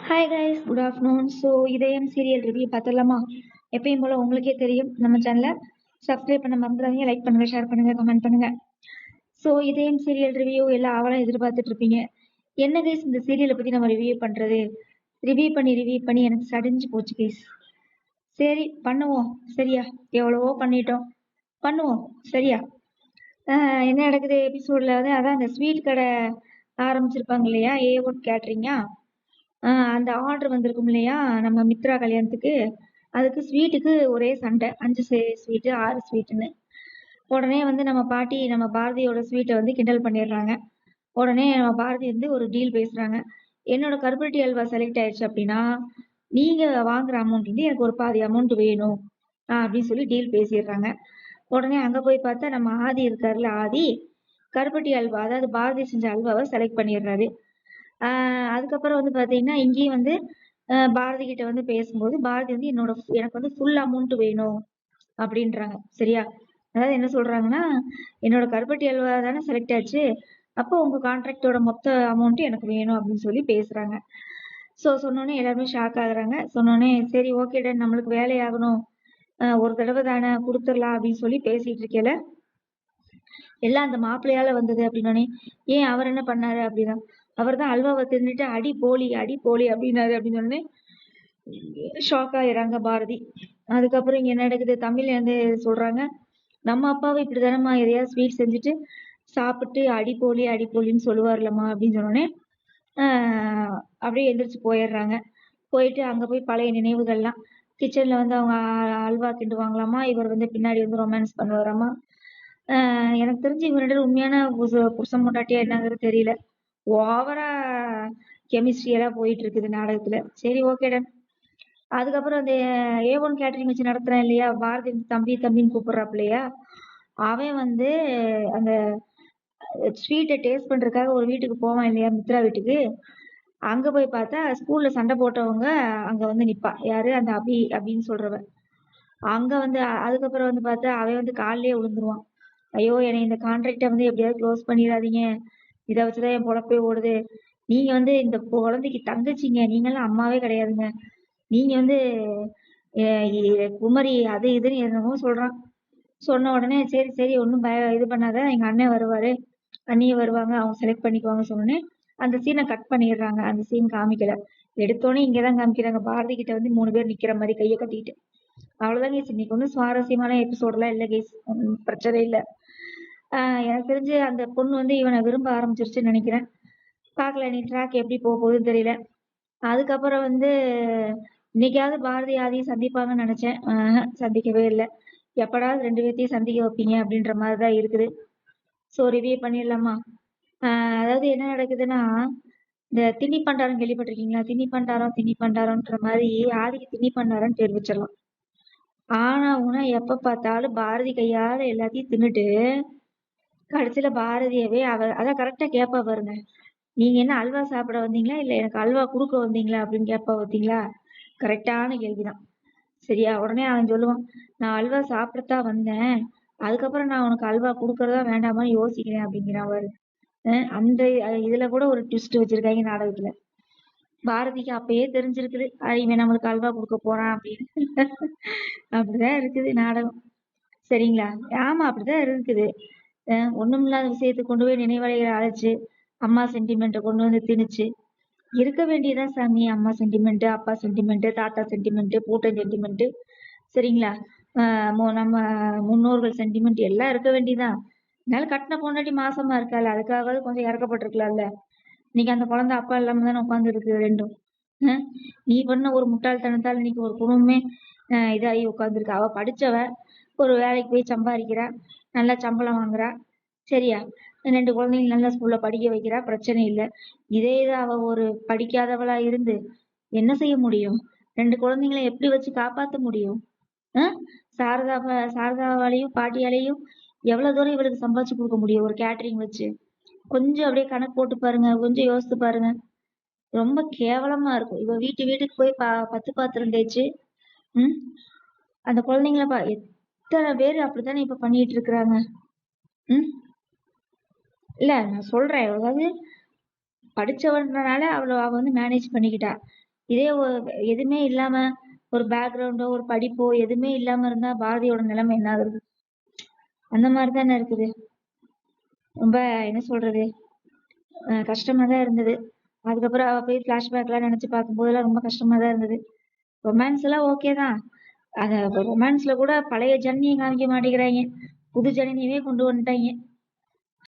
Hi guys, good afternoon. So இதயம் serial review பார்த்துடலாமா? எப்பயும் போல் உங்களுக்கே தெரியும், நம்ம சேனலை சப்ஸ்கிரைப் பண்ண மறந்துடாதீங்க. லைக் பண்ணுங்கள், ஷேர் பண்ணுங்கள், கமெண்ட் பண்ணுங்கள். ஸோ இதயம் சீரியல் ரிவ்யூ எல்லாம் ஆவலாக எதிர்பார்த்துட்டு இருப்பீங்க. என்ன கைஸ் இந்த சீரியலை பற்றி நம்ம ரிவ்யூ பண்ணுறது? ரிவ்யூ பண்ணி எனக்கு சடிஞ்சு போச்சு கைஸ். சரி பண்ணுவோம், சரியா? எவ்வளவோ பண்ணிட்டோம், பண்ணுவோம், சரியா? என்ன நடக்குது எபிசோடில் வந்து அதான் இந்த ஸ்வீட் கடை ஆரம்பிச்சிருப்பாங்க இல்லையா, A1 கேட்ரிங்கா. அந்த ஆர்டர் வந்திருக்கும் இல்லையா நம்ம மித்ரா கல்யாணத்துக்கு. அதுக்கு ஸ்வீட்டுக்கு ஒரே சண்டை, 5 ஸ்வீட்டு 6 ஸ்வீட்டுன்னு. உடனே வந்து நம்ம பாட்டி நம்ம பாரதியோட ஸ்வீட்டை வந்து கிண்டல் பண்ணிடுறாங்க. உடனே நம்ம பாரதி வந்து ஒரு டீல் பேசுறாங்க. என்னோட கருப்பட்டி அல்வா செலக்ட் ஆயிடுச்சு அப்படின்னா நீங்க வாங்குற அமௌண்ட் வந்து எனக்கு ஒரு பாதி அமௌண்ட் வேணும் அப்படின்னு சொல்லி டீல் பேசிடுறாங்க. உடனே அங்க போய் பார்த்தா நம்ம ஆதி இருக்காருல்ல, ஆதி கருப்பட்டி அல்வா, அதாவது பாரதி செஞ்ச அல்வாவை செலக்ட் பண்ணிடுறாரு. அதுக்கப்புறம் வந்து பார்த்தீங்கன்னா இங்கேயும் வந்து பாரதி கிட்ட வந்து பேசும்போது பாரதி வந்து எனக்கு வந்து ஃபுல் அமௌண்ட் வேணும் அப்படின்றாங்க. சரியா? அதாவது என்ன சொல்றாங்கன்னா, என்னோட கருப்பட்டி அல்வா தானே செலக்ட் ஆச்சு, அப்போ உங்க கான்ட்ராக்டோட மொத்த அமௌண்ட் எனக்கு வேணும் அப்படின்னு சொல்லி பேசுறாங்க. ஸோ சொன்னோன்னே எல்லாருமே ஷாக் ஆகுறாங்க. சொன்னோன்னே சரி ஓகேடா, நம்மளுக்கு வேலையாகணும், ஒரு தடவை தானே கொடுத்துடலாம் அப்படின்னு சொல்லி பேசிட்டு இருக்கேல, எல்லாம் அந்த மாப்பிள்ளையால வந்தது அப்படின்னோடனே, ஏன் அவர் என்ன பண்ணாரு அப்படின்னா, அவர் தான் அல்வாவை தின்னுட்டு அடி போலி அப்படின்னாரு அப்படின்னு சொன்னே ஷாக் ஆயிடுறாங்க பாரதி. அதுக்கப்புறம் இங்க என்ன நடக்குது, தமிழ்ல வந்து சொல்றாங்க, நம்ம அப்பாவை இப்படிதானம்மா எதையாவது ஸ்வீட் செஞ்சுட்டு சாப்பிட்டு அடி போலின்னு சொல்லுவார்லம்மா அப்படின்னு சொன்னோடனே அப்படியே எந்திரிச்சு போயிடுறாங்க. போயிட்டு அங்க போய் பழைய நினைவுகள்லாம், கிச்சன்ல வந்து அவங்க அல்வா கிண்டுவாங்களாமா, இவர் வந்து பின்னாடி வந்து ரொமான்ஸ் பண்ணுவாராமா. எனக்கு தெரிஞ்சு இவங்க 2 பேரும் உண்மையான புருஷன் பொண்டாட்டியா என்னங்கிறது தெரியல. ஓவரா கெமிஸ்ட்ரி எல்லாம் போயிட்டு இருக்குது நாடகத்துல. சரி ஓகேடா. அதுக்கப்புறம் அந்த A1 கேட்டரிங் வச்சு நடத்துறான் இல்லையா, பாரதி வந்து தம்பின்னு கூப்பிடுறாப்புலையா, அவன் வந்து அந்த ஸ்வீட்டை டேஸ்ட் பண்றதுக்காக ஒரு வீட்டுக்கு போவான் இல்லையா, மித்ரா வீட்டுக்கு. அங்க போய் பார்த்தா ஸ்கூல்ல சண்டை போட்டவங்க அங்க வந்து நிப்பா. யாரு? அந்த அப்படின்னு சொல்றவ. அங்க வந்து அதுக்கப்புறம் வந்து பார்த்தா அவன் வந்து கால்லயே விழுந்துருவான். ஐயோ, என்னை இந்த கான்ட்ராக்டை வந்து எப்படியாவது க்ளோஸ் பண்ணிடாதீங்க, இதை வச்சுதான் என் பொழப்பே ஓடுது. நீங்க வந்து இந்த குழந்தைக்கு தங்கச்சிங்க, நீங்களாம் அம்மாவே கிடையாதுங்க. நீங்க வந்து குமரி அது இதுன்னு என்னமோ சொல்றான். சொன்ன உடனே சரி சரி ஒன்றும் இது பண்ணாத, எங்க அண்ணன் வருவாரு, அண்ணியும் வருவாங்க, அவங்க செலக்ட் பண்ணிக்குவாங்க சொன்னோடனே அந்த சீனை கட் பண்ணிடுறாங்க. அந்த சீன் காமிக்கல. எடுத்தோடனே இங்கதான் காமிக்கிறாங்க, பாரதி கிட்ட வந்து 3 பேர் நிக்கிற மாதிரி கையை கட்டிட்டு. அவ்வளவுதான் கேஸ். இன்னைக்கு ஒன்றும் சுவாரஸ்யமான எபிசோடெல்லாம் இல்லை கேஸ், ஒன்றும் பிரச்சனை இல்லை. எனக்கு தெரிஞ்சு அந்த பொண்ணு வந்து இவனை விரும்ப ஆரம்பிச்சிருச்சுன்னு நினைக்கிறேன். பார்க்கல, நீ ட்ராக் எப்படி போக போகுதுன்னு தெரியல. அதுக்கப்புறம் வந்து இன்னைக்காவது பாரதி ஆதியும் சந்திப்பாங்கன்னு நினைச்சேன். சந்திக்கவே இல்லை. எப்படாவது 2 பேர்த்தையும் சந்திக்க வைப்பீங்க அப்படின்ற மாதிரிதான் இருக்குது. ஸோ ரிவ்யூ பண்ணிடலாமா? அதாவது என்ன நடக்குதுன்னா, இந்த திணி பண்டாரம் கேள்விப்பட்டிருக்கீங்களா? திணி பண்டாரம்ன்ற மாதிரி ஆதிக்கு திணி பண்டாரம்னு பேர் வச்சிடலாம். ஆனா உனா எப்ப பார்த்தாலும் பாரதி கையால எல்லாத்தையும் தின்னுட்டு கடைசியில பாரதியவே அதான் கரெக்டா கேப்பா பாருங்க, நீங்க என்ன அல்வா சாப்பிட வந்தீங்களா இல்ல எனக்கு அல்வா கொடுக்க வந்தீங்களா அப்படின்னு கேப்பா. பார்த்தீங்களா? கரெக்டான கேள்விதான். சரியா? உடனே அவன் சொல்லுவான், நான் அல்வா சாப்பிடத்தான் வந்தேன், அதுக்கப்புறம் நான் உனக்கு அல்வா கொடுக்கறதா வேண்டாமான்னு யோசிக்கிறேன் அப்படிங்கிறான் அவரு. அந்த இதுல கூட ஒரு ட்விஸ்ட் வச்சிருக்காங்க நாடகத்துல. பாரதிக்கு அப்பயே தெரிஞ்சிருக்குது, இவன் நம்மளுக்கு அல்வா கொடுக்க போறான் அப்படின்னு. அப்படிதான் இருக்குது நாடகம். சரிங்களா? ஆமா, அப்படிதான் இருக்குது. ஒண்ணுமில்லாத விஷயத்தை கொண்டு போய் நினைவலைகளை அழைச்சு அம்மா சென்டிமெண்ட்டை கொண்டு வந்து திணிச்சு இருக்க வேண்டியதான் சாமி. அம்மா சென்டிமெண்ட், அப்பா சென்டிமெண்ட், தாத்தா சென்டிமெண்ட், பூட்டன் சென்டிமெண்ட், சரிங்களா? நம்ம முன்னோர்கள் சென்டிமெண்ட் எல்லாம் இருக்க வேண்டியதான். அதனால கட்டின பொண்டாட்டி மாசமா இருக்கால, அதுக்காகவாது கொஞ்சம் இறக்கப்பட்டிருக்கலாம்ல. இன்னைக்கு அந்த குழந்தை அப்பா இல்லாம தானே உட்காந்து இருக்கு ரெண்டும். நீ பண்ண ஒரு முட்டாள்தனத்தால் இன்னைக்கு ஒரு குடும்பமே இதாகி உட்காந்துருக்கு. அவ படிச்சவ, ஒரு வேலைக்கு போய் சம்பாதிக்கிறா, நல்லா சம்பளம் வாங்குறா, சரியா? 2 குழந்தைங்க நல்ல ஸ்கூல்ல படிக்க வைக்கிறா, பிரச்சனை இல்லை. இதே இது அவ ஒரு படிக்காதவளா இருந்து என்ன செய்ய முடியும்? 2 குழந்தைங்களை எப்படி வச்சு காப்பாத்த முடியும்? சாரதாவாலையும் பாட்டியாலையும் எவ்வளவு தூரம் இவளுக்கு சம்பாதிச்சு கொடுக்க முடியும் ஒரு கேட்டரிங் வச்சு? கொஞ்சம் அப்படியே கணக்கு போட்டு பாருங்க, கொஞ்சம் யோசித்து பாருங்க. ரொம்ப கேவலமா இருக்கும். இவ வீட்டுக்கு போய் 10 பாத்திரம் தேய்ச்சு அந்த குழந்தைங்களை எத்தனை பேர் அப்படித்தானே இப்ப பண்ணிட்டு இருக்கிறாங்க. இல்ல நான் சொல்றேன், அதாவது படிச்சவன்றனால அவ வந்து மேனேஜ் பண்ணிக்கிட்டா. இதே எதுவுமே இல்லாம ஒரு பேக்ரவுண்டோ ஒரு படிப்போ எதுவுமே இல்லாம இருந்தா பாரதியோட நிலைமை என்ன ஆகுறது? அந்த மாதிரி தானே இருக்குது. ரொம்ப என்ன சொல்றது, கஷ்டமா தான் இருந்தது. அதுக்கப்புறம் அவ போய் ஃபிளாஷ்பேக்லாம் நினைச்சு பார்க்கும்போதெல்லாம் ரொம்ப கஷ்டமா தான் இருந்தது. ரொமான்ஸ் எல்லாம் ஓகே தான். அந்த ரொமான்ஸ்ல கூட பழைய ஜனனியை காமிக்க மாட்டேங்கிறாங்க. புது ஜனனியவே கொண்டு வந்துட்டாங்க.